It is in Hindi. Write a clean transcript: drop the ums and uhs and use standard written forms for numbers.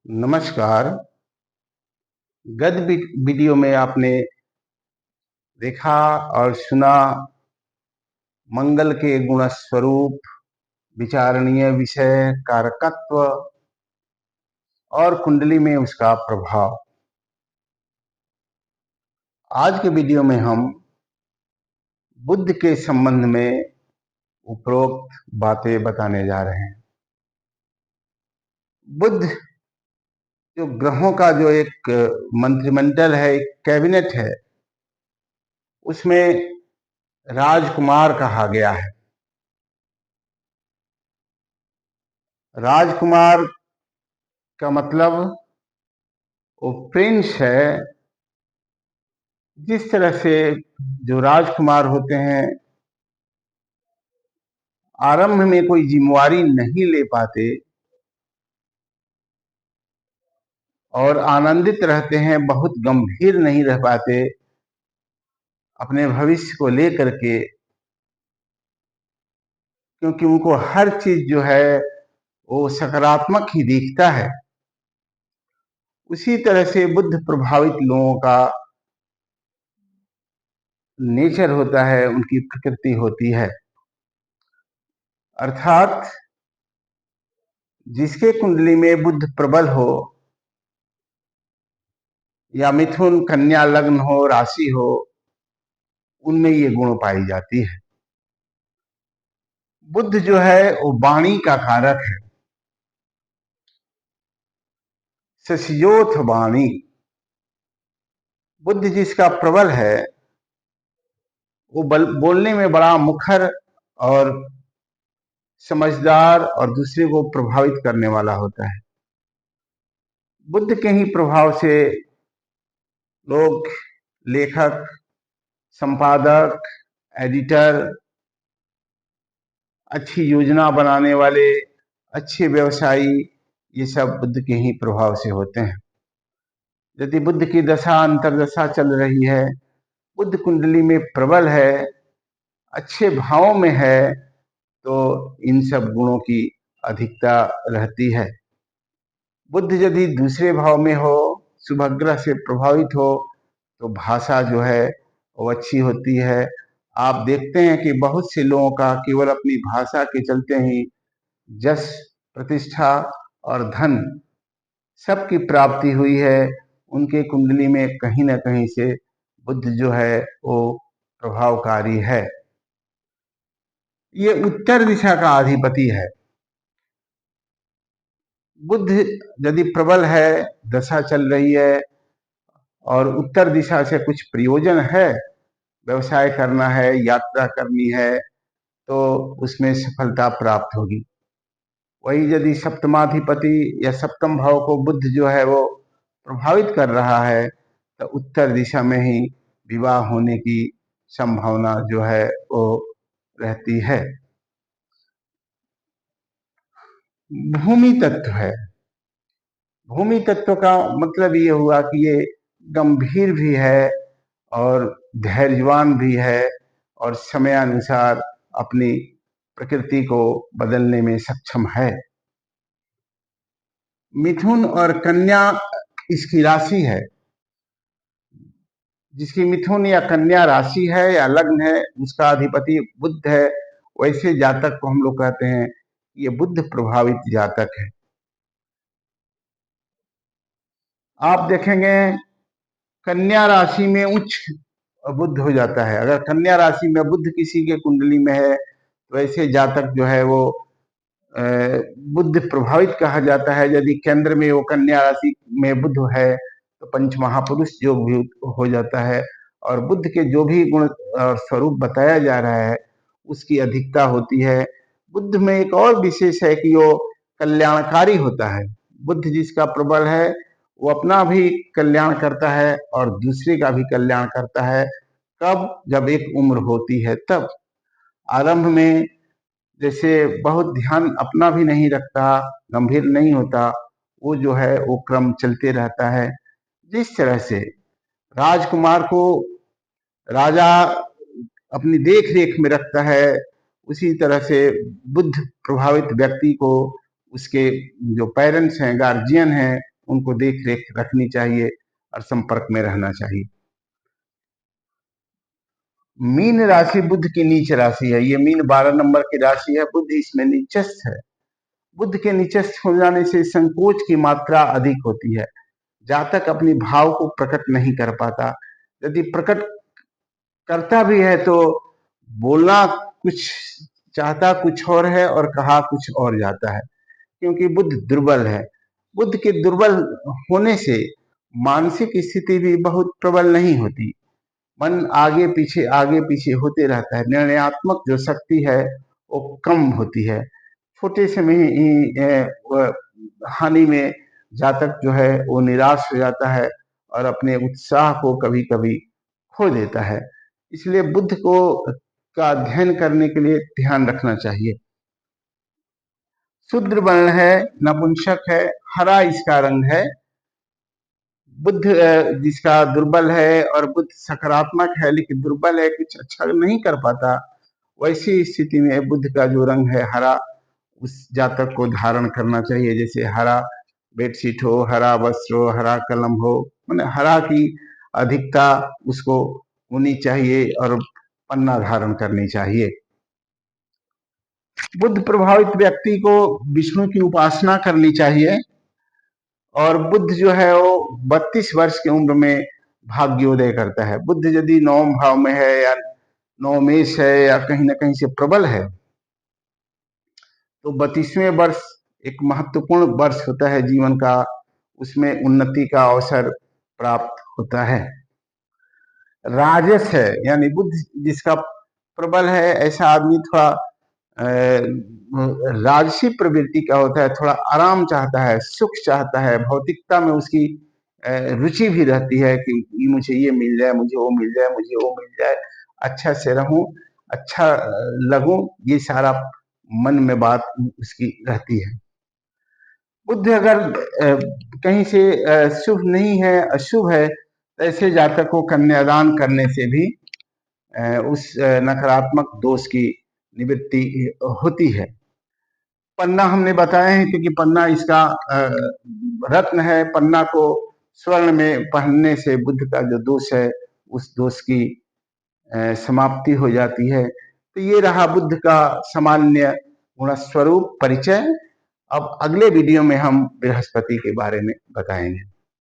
नमस्कार। गत वीडियो में आपने देखा और सुना मंगल के गुण स्वरूप, विचारणीय विषय, कारकत्व और कुंडली में उसका प्रभाव। आज के वीडियो में हम बुध के संबंध में उपरोक्त बातें बताने जा रहे हैं। बुध जो ग्रहों का जो एक मंत्रिमंडल है, एक कैबिनेट है, उसमें राजकुमार कहा गया है। राजकुमार का मतलब वो प्रिंस है। जिस तरह से जो राजकुमार होते हैं आरंभ में कोई जिम्मेवारी नहीं ले पाते और आनंदित रहते हैं, बहुत गंभीर नहीं रह पाते अपने भविष्य को लेकर के, क्योंकि उनको हर चीज जो है वो सकारात्मक ही दिखता है। उसी तरह से बुद्ध प्रभावित लोगों का नेचर होता है, उनकी प्रकृति होती है। अर्थात जिसके कुंडली में बुद्ध प्रबल हो या मिथुन कन्या लग्न हो, राशि हो, उनमें ये गुण पाई जाती है। बुद्ध जो है वो वाणी का कारक है। शशियोथ वाणी, बुद्ध जिसका प्रबल है वो बोलने में बड़ा मुखर और समझदार और दूसरे को प्रभावित करने वाला होता है। बुद्ध के ही प्रभाव से लोग लेखक, संपादक, एडिटर, अच्छी योजना बनाने वाले, अच्छे व्यवसायी, ये सब बुद्ध के ही प्रभाव से होते हैं। यदि बुद्ध की दशा अंतरदशा चल रही है, बुद्ध कुंडली में प्रबल है, अच्छे भावों में है, तो इन सब गुणों की अधिकता रहती है। बुद्ध यदि दूसरे भाव में हो, शुभ ग्रह से प्रभावित हो, तो भाषा जो है वो अच्छी होती है। आप देखते हैं कि बहुत से लोगों का केवल अपनी भाषा के चलते ही यश, प्रतिष्ठा और धन सबकी प्राप्ति हुई है। उनके कुंडली में कहीं ना कहीं से बुद्ध जो है वो प्रभावकारी है। ये उत्तर दिशा का अधिपति है। बुद्ध यदि प्रबल है, दशा चल रही है और उत्तर दिशा से कुछ प्रयोजन है, व्यवसाय करना है, यात्रा करनी है, तो उसमें सफलता प्राप्त होगी। वही यदि सप्तमाधिपति या सप्तम भाव को बुद्ध जो है वो प्रभावित कर रहा है, तो उत्तर दिशा में ही विवाह होने की संभावना जो है वो रहती है। भूमि तत्व है। भूमि तत्व का मतलब ये हुआ कि ये गंभीर भी है और धैर्यवान भी है और समयानुसार अपनी प्रकृति को बदलने में सक्षम है। मिथुन और कन्या इसकी राशि है। जिसकी मिथुन या कन्या राशि है या लग्न है, उसका अधिपति बुध है। वैसे जातक को हम लोग कहते हैं ये बुध प्रभावित जातक है। आप देखेंगे कन्या राशि में उच्च बुध हो जाता है। अगर कन्या राशि में बुध किसी के कुंडली में है, तो ऐसे जातक जो है वो बुध प्रभावित कहा जाता है। यदि केंद्र में वो कन्या राशि में बुध है, तो पंच महापुरुष योग भी हो जाता है और बुध के जो भी गुण और स्वरूप बताया जा रहा है उसकी अधिकता होती है। बुध में एक और विशेष है कि वो कल्याणकारी होता है। बुध जिसका प्रबल है वो अपना भी कल्याण करता है और दूसरे का भी कल्याण करता है। कब? जब एक उम्र होती है तब। आरंभ में जैसे बहुत ध्यान अपना भी नहीं रखता, गंभीर नहीं होता, वो जो है वो क्रम चलते रहता है। जिस तरह से राजकुमार को राजा अपनी देख रेख में रखता है, उसी तरह से बुद्ध प्रभावित व्यक्ति को उसके जो पेरेंट्स हैं, गार्जियन हैं, उनको देख रेख रखनी चाहिए और संपर्क में रहना चाहिए। मीन राशि बुध की नीच राशि है। ये मीन 12 नंबर की राशि है। बुध इसमें नीचस्थ है। बुध के नीचस्थ हो जाने से संकोच की मात्रा अधिक होती है। जातक अपनी भाव को प्रकट नहीं कर पाता। यदि प्रकट करता भी है तो बोलना कुछ चाहता कुछ और है और कहा कुछ और जाता है, क्योंकि बुध दुर्बल है। बुध के दुर्बल होने से मानसिक स्थिति भी बहुत प्रबल नहीं होती। मन आगे पीछे होते रहता है। निर्णयात्मक जो शक्ति है वो कम होती है। छोटे से में ही हानि में जातक जो है वो निराश हो जाता है और अपने उत्साह को कभी कभी खो देता है। इसलिए बुध को का अध्ययन करने के लिए ध्यान रखना चाहिए। शूद्र वर्ण है, नपुंसक है, हरा इसका रंग है। बुध जिसका दुर्बल है और बुध सकारात्मक है लेकिन दुर्बल है, कुछ अच्छा नहीं कर पाता, वैसी स्थिति में बुध का जो रंग है हरा, उस जातक को धारण करना चाहिए। जैसे हरा बेडशीट हो, हरा वस्त्र हो, हरा कलम हो, मतलब हरा की अधिकता उसको होनी चाहिए और पन्ना धारण करनी चाहिए। बुध प्रभावित व्यक्ति को विष्णु की उपासना करनी चाहिए। और बुध जो है वो 32 वर्ष की उम्र में भाग्योदय करता है। बुध यदि 9वें भाव में है या 9 मेष है या कहीं ना कहीं से प्रबल है तो 32वें वर्ष एक महत्वपूर्ण वर्ष होता है जीवन का। उसमें उन्नति का अवसर प्राप्त होता है। राजस है यानी बुध जिसका प्रबल है, ऐसा आदमी थोड़ा राजसी प्रवृत्ति का होता है। थोड़ा आराम चाहता है, सुख चाहता है, भौतिकता में उसकी रुचि भी रहती है कि मुझे ये मिल जाए, मुझे वो मिल जाए, मुझे वो मिल जाए, अच्छा से रहूं, अच्छा लगूं, ये सारा मन में बात उसकी रहती है। बुध अगर कहीं से शुभ नहीं है, अशुभ है, तो ऐसे जातक को कन्यादान करने से भी उस नकारात्मक दोष की निवृत्ति होती है। पन्ना हमने बताया है क्योंकि पन्ना इसका रत्न है। पन्ना को स्वर्ण में पहनने से बुध का जो दोष है उस दोष की समाप्ति हो जाती है। तो ये रहा बुध का सामान्य गुणस्वरूप परिचय। अब अगले वीडियो में हम बृहस्पति के बारे में बताएंगे।